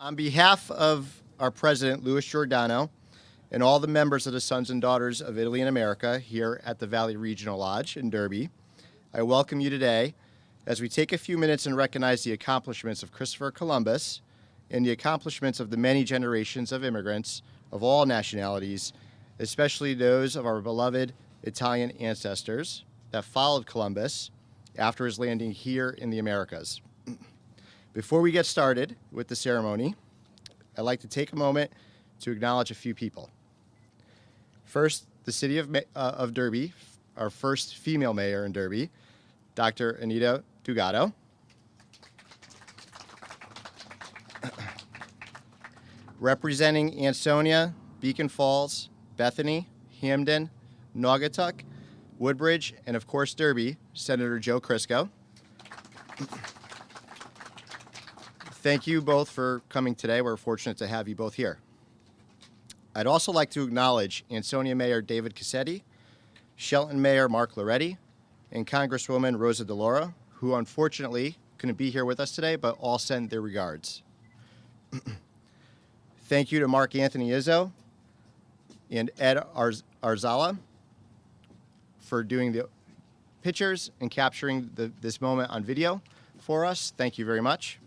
On behalf of our president, Louis Giordano, and all the members of the Sons and Daughters of Italy and America here at the Valley Regional Lodge in Derby, I welcome you today as we take a few minutes and recognize the accomplishments of Christopher Columbus and the accomplishments of the many generations of immigrants of all nationalities, especially those of our beloved Italian ancestors that followed Columbus after his landing here in the Americas. Before we get started with the ceremony, I'd like to take a moment to acknowledge a few people. First, the city of Derby, our first female mayor in Derby, Dr. Anita Dugatto. Representing Ansonia, Beacon Falls, Bethany, Hamden, Naugatuck, Woodbridge, and of course Derby, Senator Joe Crisco. Thank you both for coming today. We're fortunate to have you both here. I'd also like to acknowledge Ansonia Mayor David Cassetti, Shelton Mayor Mark Loretti, and Congresswoman Rosa DeLauro, who unfortunately couldn't be here with us today, but all send their regards. Thank you to Mark Anthony Izzo and Ed Arzala for doing the pictures and capturing this moment on video for us. Thank you very much.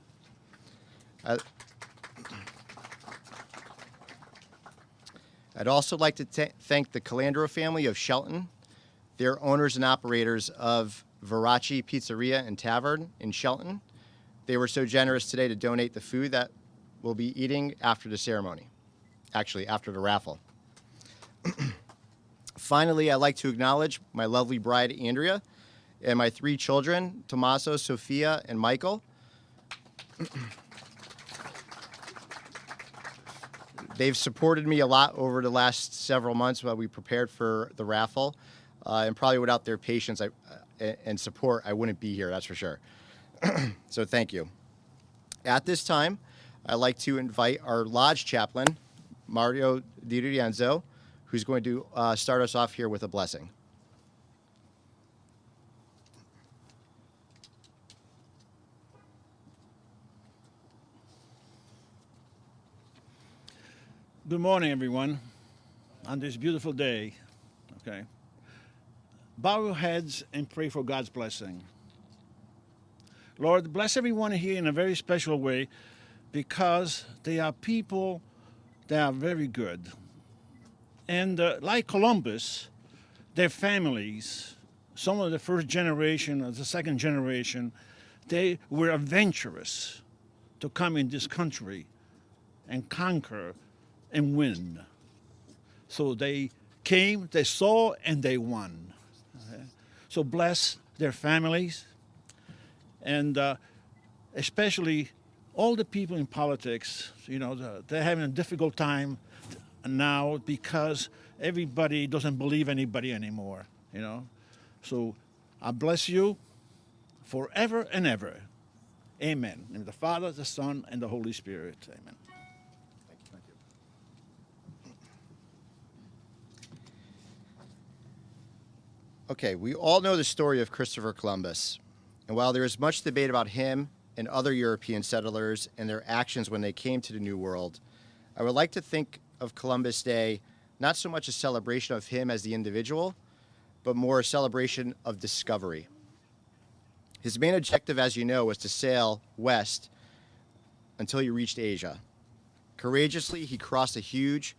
I'd also like to thank the Calandro family of Shelton. They're owners and operators of Verace Pizzeria and Tavern in Shelton. They were so generous today to donate the food that we'll be eating after the ceremony, actually after the raffle. Finally, I'd like to acknowledge my lovely bride, Andrea, and my 3 children, Tommaso, Sophia, and Michael. They've supported me a lot over the last several months while we prepared for the raffle, and probably without their patience and support, I wouldn't be here, that's for sure. So thank you. At this time, I'd like to invite our lodge chaplain, Mario Di Rienzo, who's going to start us off here with a blessing. Good morning, everyone, on this beautiful day, okay? Bow your heads and pray for God's blessing. Lord, bless everyone here in a very special way because they are people that are very good. And like Columbus, their families, some of the first generation or the second generation, they were adventurous to come in this country and conquer and win. So they came, they saw, and they won. Okay? So bless their families, and especially all the people in politics. You know, they're having a difficult time now because everybody doesn't believe anybody anymore. You know, so I bless you forever and ever. Amen. In the name of the Father, the Son, and the Holy Spirit. Amen. Okay, we all know the story of Christopher Columbus. And while there is much debate about him and other European settlers and their actions when they came to the New World, I would like to think of Columbus Day not so much a celebration of him as the individual, but more a celebration of discovery. His main objective, as you know, was to sail west until he reached Asia. Courageously, he crossed a huge,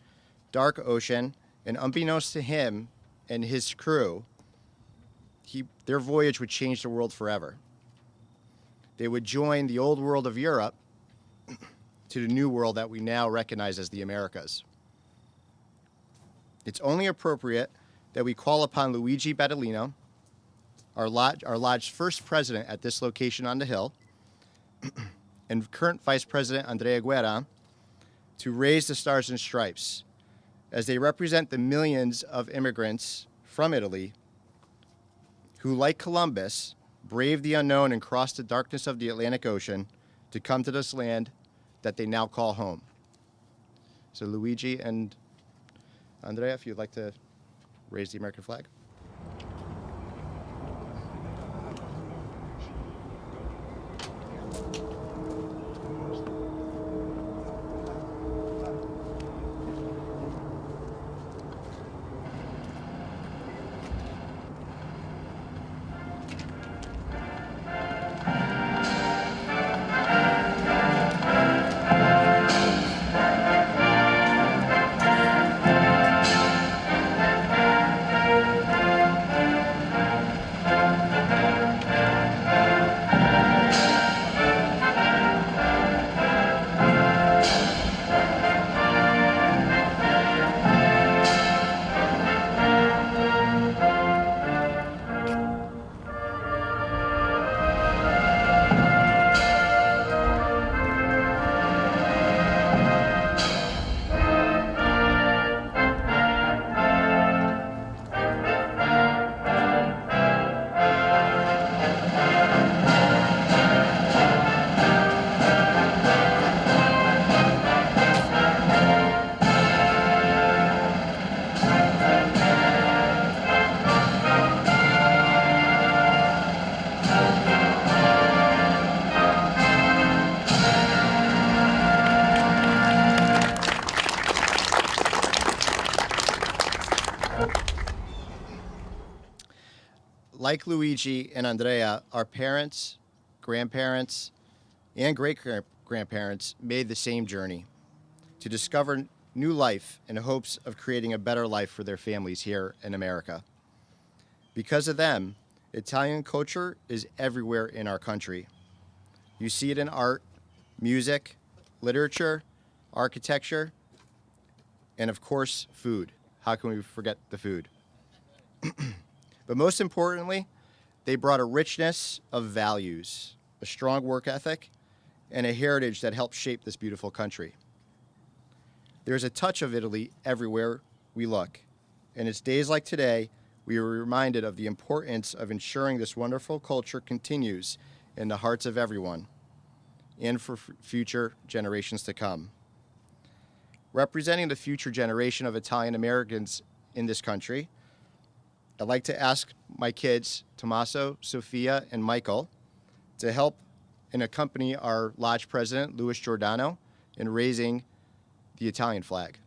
dark ocean, and unbeknownst to him and his crew, their voyage would change the world forever. They would join the old world of Europe to the new world that we now recognize as the Americas. It's only appropriate that we call upon Luigi Battaglino, our lodge's first president at this location on the Hill, and current Vice President Andrea Guerra, to raise the Stars and Stripes as they represent the millions of immigrants from Italy who, like Columbus, braved the unknown and crossed the darkness of the Atlantic Ocean to come to this land that they now call home. So Luigi and Andrea, if you'd like to raise the American flag. like Luigi and Andrea, our parents, grandparents, and great-grandparents made the same journey to discover new life in hopes of creating a better life for their families here in America. Because of them, Italian culture is everywhere in our country. You see it in art, music, literature, architecture, and of course, food. How can we forget the food? But most importantly, they brought a richness of values, a strong work ethic, and a heritage that helped shape this beautiful country. There's a touch of Italy everywhere we look, and it's days like today we are reminded of the importance of ensuring this wonderful culture continues in the hearts of everyone and for future generations to come. Representing the future generation of Italian Americans in this country, I'd like to ask my kids, Tommaso, Sophia, and Michael, to help and accompany our lodge president, Louis Giordano, in raising the Italian flag.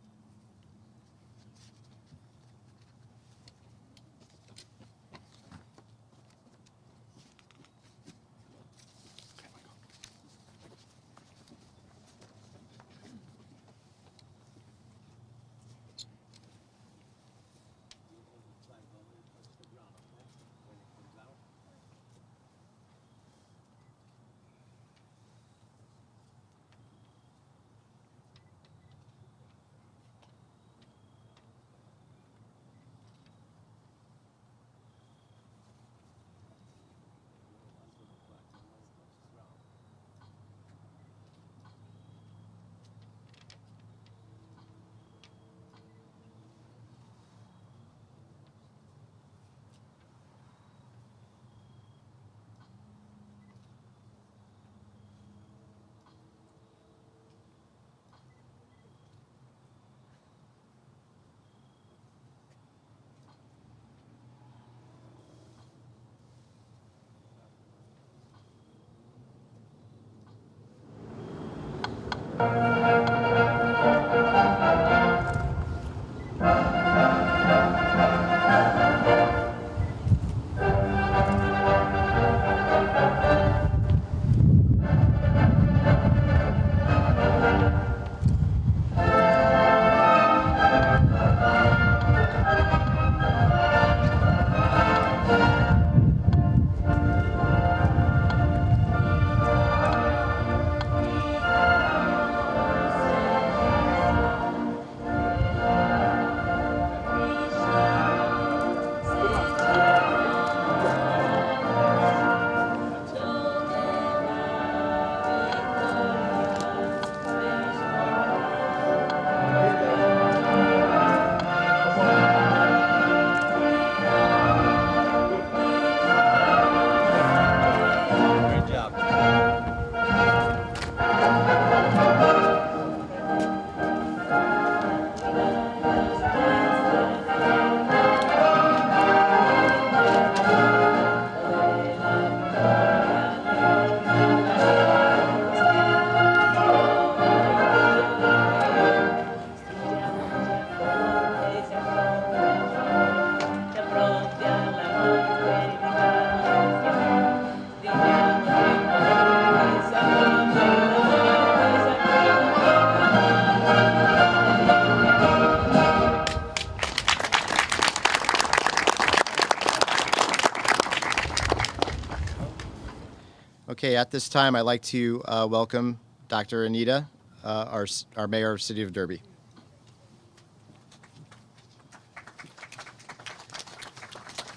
Okay, at this time, I'd like to welcome Dr. Anita, our mayor of the City of Derby.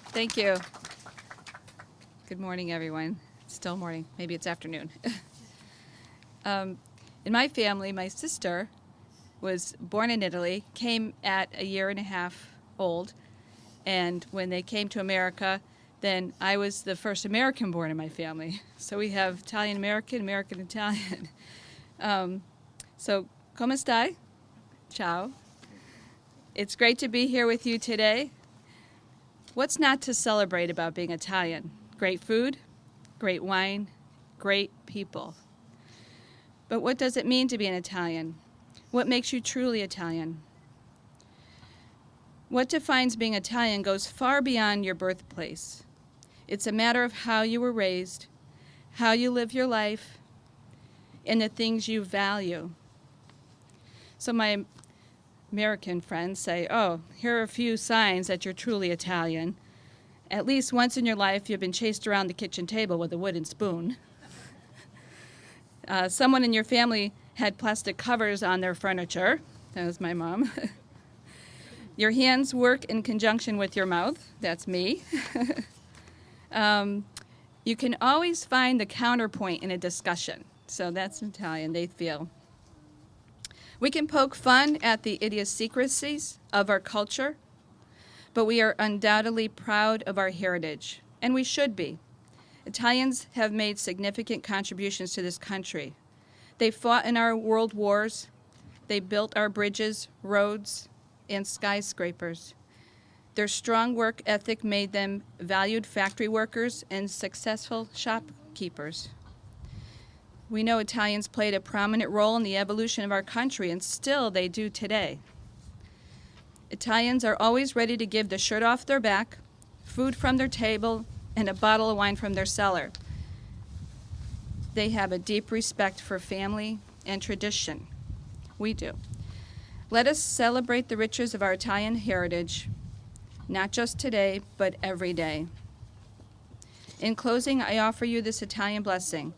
Thank you. Good morning, everyone. It's still morning. Maybe it's afternoon. In my family, my sister was born in Italy, came at a year and a half old, and when they came to America, then I was the first American born in my family. So we have Italian-American, American-Italian. So, come stai? Ciao. It's great to be here with you today. What's not to celebrate about being Italian? Great food, great wine, great people. But what does it mean to be an Italian? What makes you truly Italian? What defines being Italian goes far beyond your birthplace. It's a matter of how you were raised, how you live your life, and the things you value. So my American friends say, oh, here are a few signs that you're truly Italian. At least once in your life, you've been chased around the kitchen table with a wooden spoon. Someone in your family had plastic covers on their furniture. That was my mom. Your hands work in conjunction with your mouth. That's me. You can always find the counterpoint in a discussion. So that's Italian, they feel. We can poke fun at the idiosyncrasies of our culture, but we are undoubtedly proud of our heritage, and we should be. Italians have made significant contributions to this country. They fought in our world wars. They built our bridges, roads, and skyscrapers. Their strong work ethic made them valued factory workers and successful shopkeepers. We know Italians played a prominent role in the evolution of our country, and still they do today. Italians are always ready to give the shirt off their back, food from their table, and a bottle of wine from their cellar. They have a deep respect for family and tradition. We do. Let us celebrate the riches of our Italian heritage, not just today, but every day. In closing, I offer you this Italian blessing.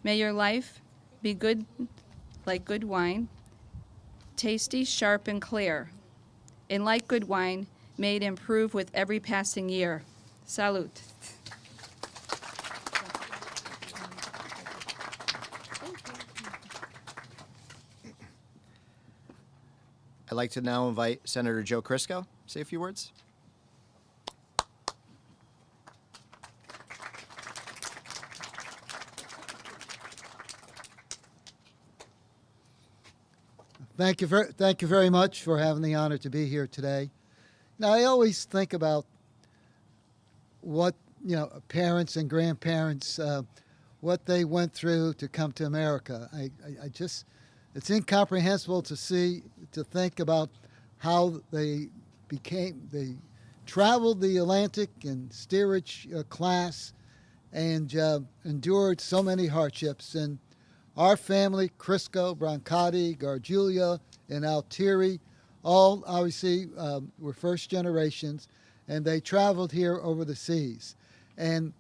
May your life be good like good wine, tasty, sharp, and clear. And like good wine, may it improve with every passing year. Salute. I'd like to now invite Senator Joe Crisco to say a few words. Thank you very much for having the honor to be here today. Now, I always think about what, parents and grandparents, what they went through to come to America. I just, it's incomprehensible to think about how they traveled the Atlantic in steerage class and endured so many hardships. And our family, Crisco, Brancati, Gargiulo, and Altieri, all obviously were first generations, and they traveled here over the seas. And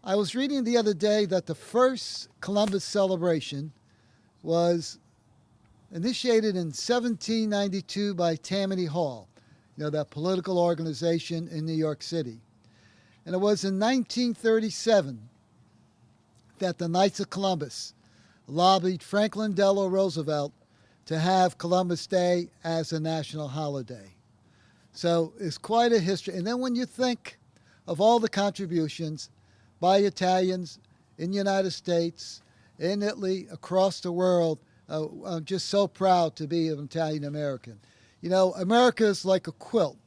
I was reading the other day that the first Columbus celebration was initiated in 1792 by Tammany Hall, that political organization in New York City. And it was in 1937 that the Knights of Columbus lobbied Franklin Delano Roosevelt to have Columbus Day as a national holiday. So it's quite a history. And then when you think of all the contributions by Italians in the United States, in Italy, across the world, I'm just so proud to be an Italian American. America is like a quilt,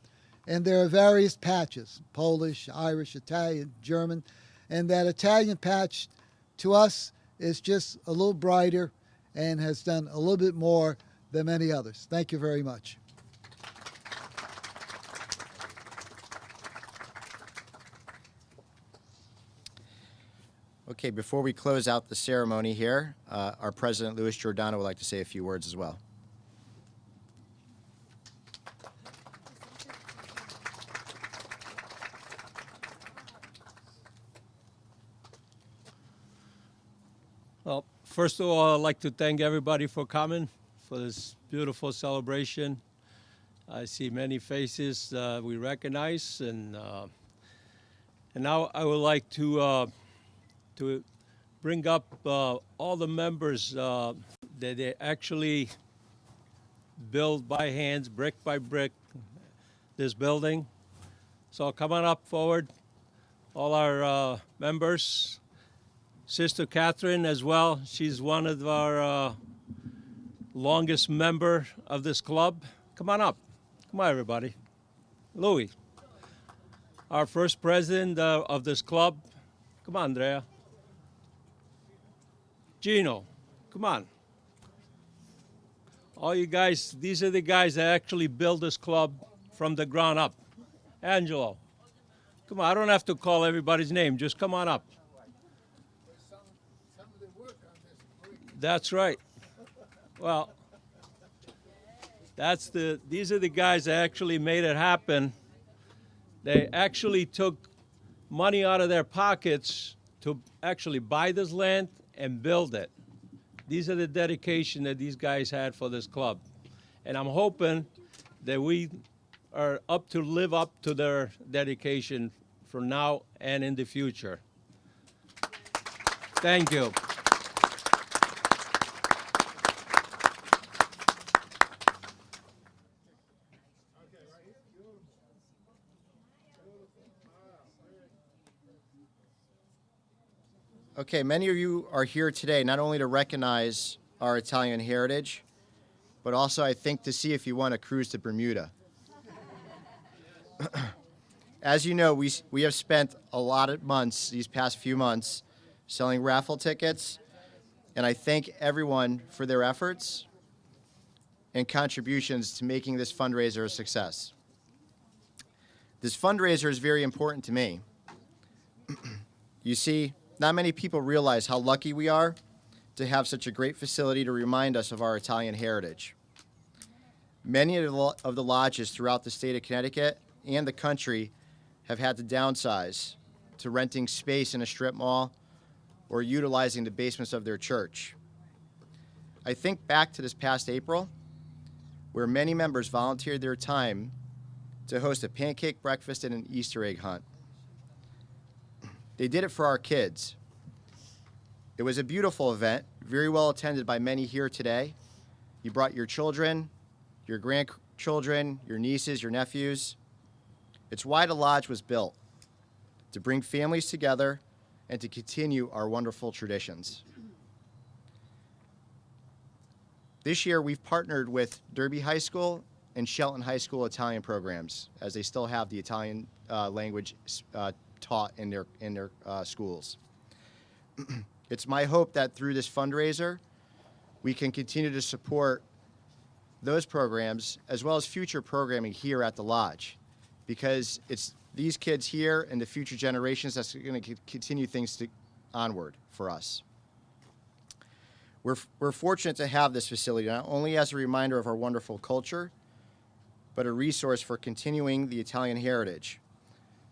and there are various patches, Polish, Irish, Italian, German, and that Italian patch to us is just a little brighter and has done a little bit more than many others. Thank you very much. Okay, before we close out the ceremony here, our President Louis Giordano would like to say a few words as well. Well, first of all, I'd like to thank everybody for coming for this beautiful celebration. I see many faces we recognize, and now I would like to bring up all the members that they actually build by hands, brick by brick, this building. So come on up forward, all our members. Sister Catherine as well. She's one of our longest member of this club. Come on up. Come on, everybody. Louis, our first president of this club. Come on, Andrea. Gino, come on. All you guys, these are the guys that actually built this club from the ground up. Angelo, Come on, I don't have to call everybody's name. Just come on up. That's right. Well, these are the guys that actually made it happen. They actually took money out of their pockets to actually buy this land and build it. These are the dedication that these guys had for this club. And I'm hoping that we are live up to their dedication for now and in the future. Thank you. Okay, many of you are here today not only to recognize our Italian heritage, but also, I think, to see if you want to cruise to Bermuda. As you know, we have spent a lot of months, these past few months, selling raffle tickets, and I thank everyone for their efforts and contributions to making this fundraiser a success. This fundraiser is very important to me. You see, not many people realize how lucky we are to have such a great facility to remind us of our Italian heritage. Many of the lodges throughout the state of Connecticut and the country have had to downsize to renting space in a strip mall or utilizing the basements of their church. I think back to this past April, where many members volunteered their time to host a pancake breakfast and an Easter egg hunt. They did it for our kids. It was a beautiful event, very well attended by many here today. You brought your children, your grandchildren, your nieces, your nephews. It's why the lodge was built, to bring families together and to continue our wonderful traditions. This year, we've partnered with Derby High School and Shelton High School Italian programs, as they still have the Italian language taught in their schools. It's my hope that through this fundraiser, we can continue to support those programs as well as future programming here at the lodge, because it's these kids here and the future generations that's going to continue things onward for us. We're fortunate to have this facility not only as a reminder of our wonderful culture, but a resource for continuing the Italian heritage,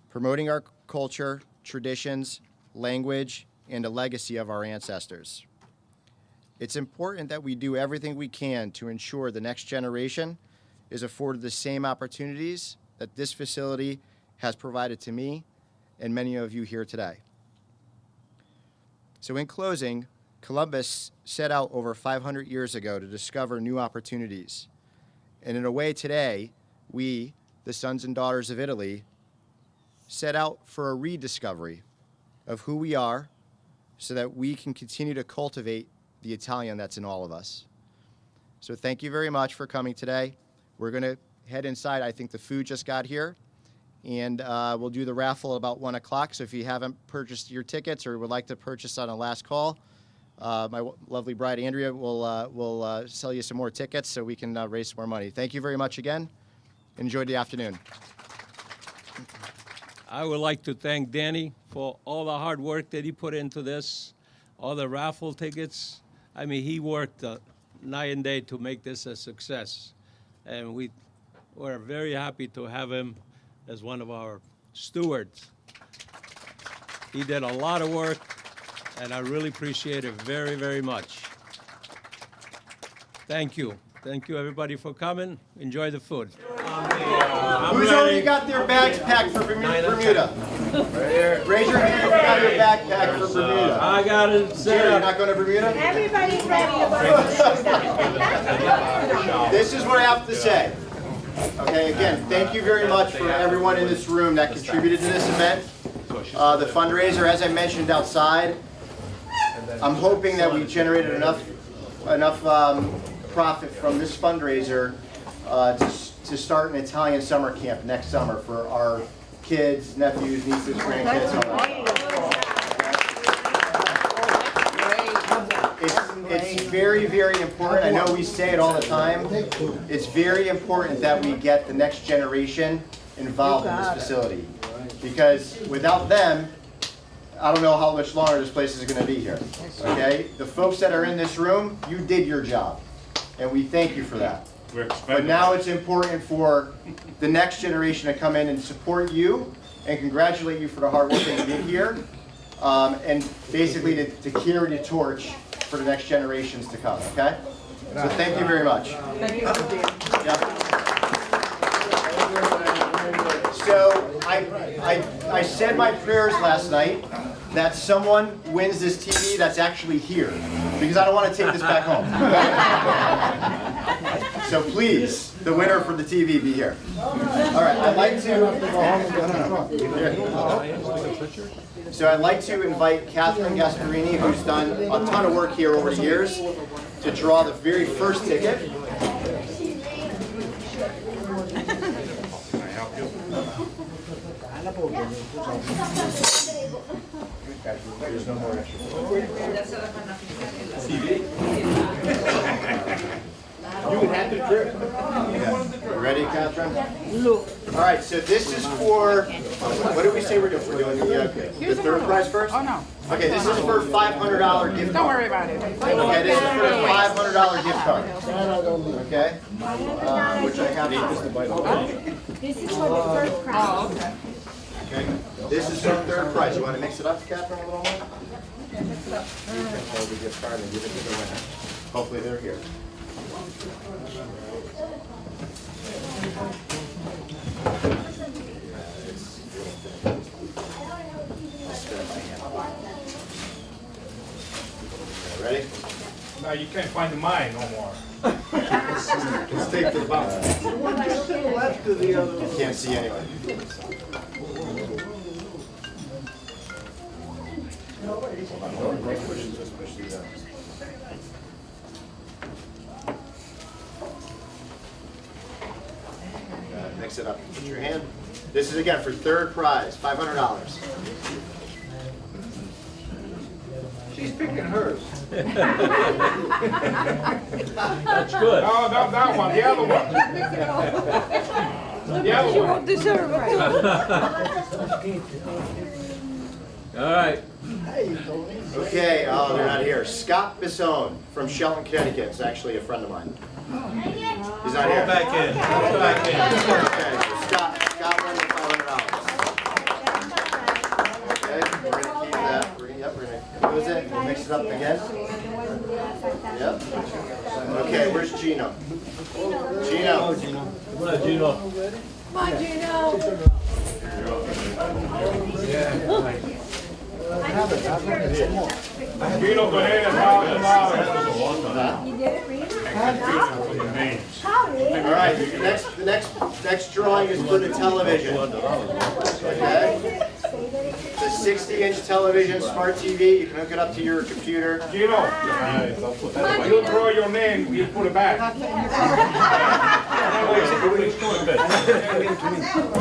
promoting our culture, traditions, language, and the legacy of our ancestors. It's important that we do everything we can to ensure the next generation is afforded the same opportunities that this facility has provided to me and many of you here today. So in closing, Columbus set out over 500 years ago to discover new opportunities. And in a way today, we, the sons and daughters of Italy, set out for a rediscovery of who we are so that we can continue to cultivate the Italian that's in all of us. So thank you very much for coming today. We're going to head inside. I think the food just got here, and we'll do the raffle about 1 o'clock. So if you haven't purchased your tickets or would like to purchase on a last call, my lovely bride Andrea will sell you some more tickets so we can raise some more money. Thank you very much again. Enjoy the afternoon. I would like to thank Danny for all the hard work that he put into this, all the raffle tickets. I mean, he worked night and day to make this a success. And we're very happy to have him as one of our stewards. He did a lot of work, and I really appreciate it very, very much. Thank you. Thank you, everybody, for coming. Enjoy the food. Who's already got their bags packed for Bermuda? Right here. Raise your hand if you got your backpack for Bermuda. I got it set Jerry, you're up. not going to Bermuda? Everybody's ready to go. This is what I have to say. Okay, again, thank you very much for everyone in this room that contributed to this event. The fundraiser, as I mentioned outside, I'm hoping that we generated enough profit from this fundraiser to start an Italian summer camp next summer for our kids, nephews, nieces, grandkids. It's very, very important. I know we say it all the time. It's very important that we get the next generation involved in this facility. because without them, I don't know how much longer this place is going to be here. Okay? The folks that are in this room, you did your job, and we thank you for that. But now it's important for the next generation to come in and support you and congratulate you for the hard work that you did here, and basically to carry the torch for the next generations to come. Okay? So thank you very much. Yep. So I said my prayers last night that someone wins this TV that's actually here, because I don't want to take this back home. So please, the winner for the TV, be here. All right, I'd like to. So I'd like to invite Catherine Gasparini, who's done a ton of work here over the years, to draw the very first ticket. There's no more extra. You had the trip. Yeah. You ready, Catherine? Look. All right, so this is for, what did we say we're doing? We're doing the third prize first? Oh, no. Okay, this is for $500 gift card. Don't worry about it. Okay, this is for a $500 gift card. Okay? Which I have. This is for the first prize. Okay. This is for third prize. You want to mix it up, Catherine, a little more? Hold the gift card and give it to the winner. Hopefully they're here. Ready? No, you can't find mine no more. Let's take the box. You can't see anyway. Mix it up. Put your hand. This is again for third prize, $500. She's picking hers. That's good. No, not that one, the other one. The other one. All right. Okay, oh, they're not here. Scott Bisson from Shelton, Connecticut. Is actually a friend of mine. He's not here. Back in. Back in. Okay, so Scott won the $500. Okay, we're gonna keep that. We're gonna close it. We'll mix it up again. Yep. Okay, where's Gino? Gino. Come on, Gino. Gino Correa, $1,000. All right, the next drawing is for the television. Okay? The 60-inch television, smart TV. You can hook it up to your computer. Gino, you draw your name, you put it back.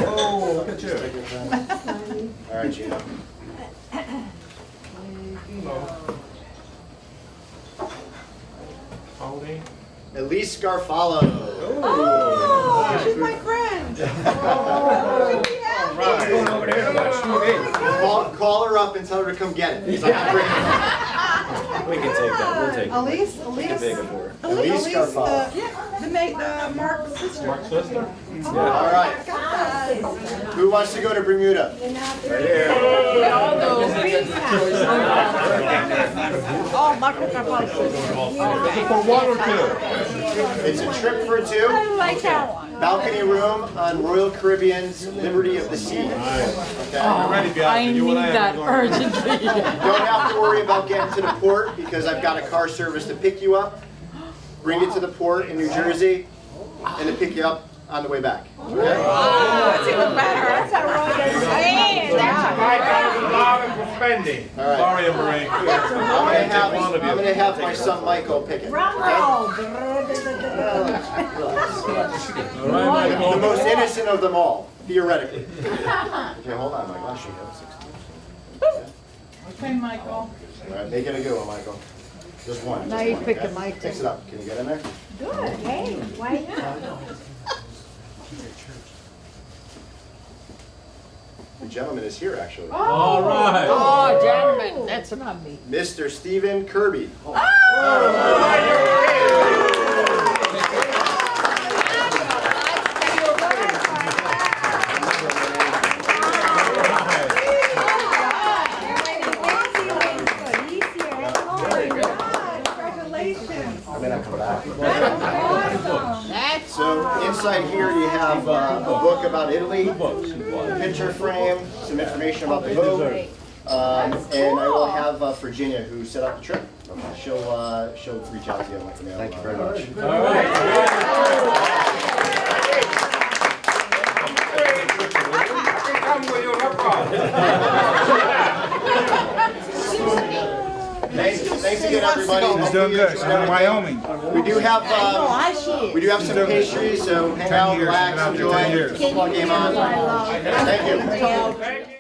Oh, look at you. All right, Gino. Holding. Elise Garfalo. Oh, she's my friend. Right. Over there, that's 2 days. Call her up and tell her to come get it. Because I'm not bringing it. We can take that. We'll take it. Elise, Elise Garfalo. the Mark's sister. Mark's sister? All right. Who wants to go to Bermuda? Oh, Marco Carvalho. Is it for 1 or 2? It's a trip for two. I like that one. Balcony room on Royal Caribbean's Liberty of the Seas. Okay. Ready, Bianca? I need that urgently. Don't have to worry about getting to the port because I've got a car service to pick you up, bring you to the port in New Jersey, and to pick you up on the way back. Okay? That's even better. That's a $5,000 for spending. All right. Sorry, Marie. I'm gonna have my son Michael pick it. The most innocent of them all, theoretically. Okay, hold on, Michael. I'll show you. Okay, Michael. All right, make it a good one, Michael. Just one. Now just you one, pick okay? a Michael. Mix it up. Can you get in there? Good, hey, why not? The gentleman is here, actually. All right. Oh, gentlemen, that's not me. Mr. Stephen Kirby. So inside here you have a book about Italy, a picture frame, some information about the boat, and I will have Virginia, who set up the trip. She'll reach out to you and let you know. Thank you very much. All right. Thanks again, everybody. He's doing good. She's in Wyoming. We do have I see. we do have some pastries, so hang out, relax, enjoy. Football game on. Thank you. Thank you.